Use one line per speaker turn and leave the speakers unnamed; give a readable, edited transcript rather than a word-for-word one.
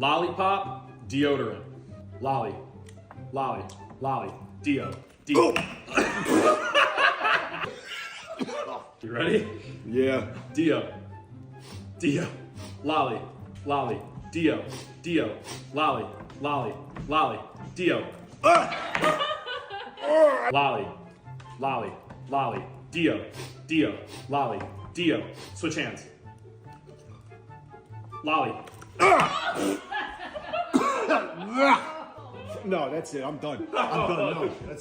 Lollipop, deodorant. Lolly, lolly, lolly, deo, deo. You ready?
Yeah.
Dio, Dio, lolly, lolly, Dio, Dio, lolly, lolly, lolly, Dio. Lolly, lolly, lolly, Dio, Dio, lolly, Dio. Switch hands. Lolly.
No, that's it. I'm done. I'm done. No, that's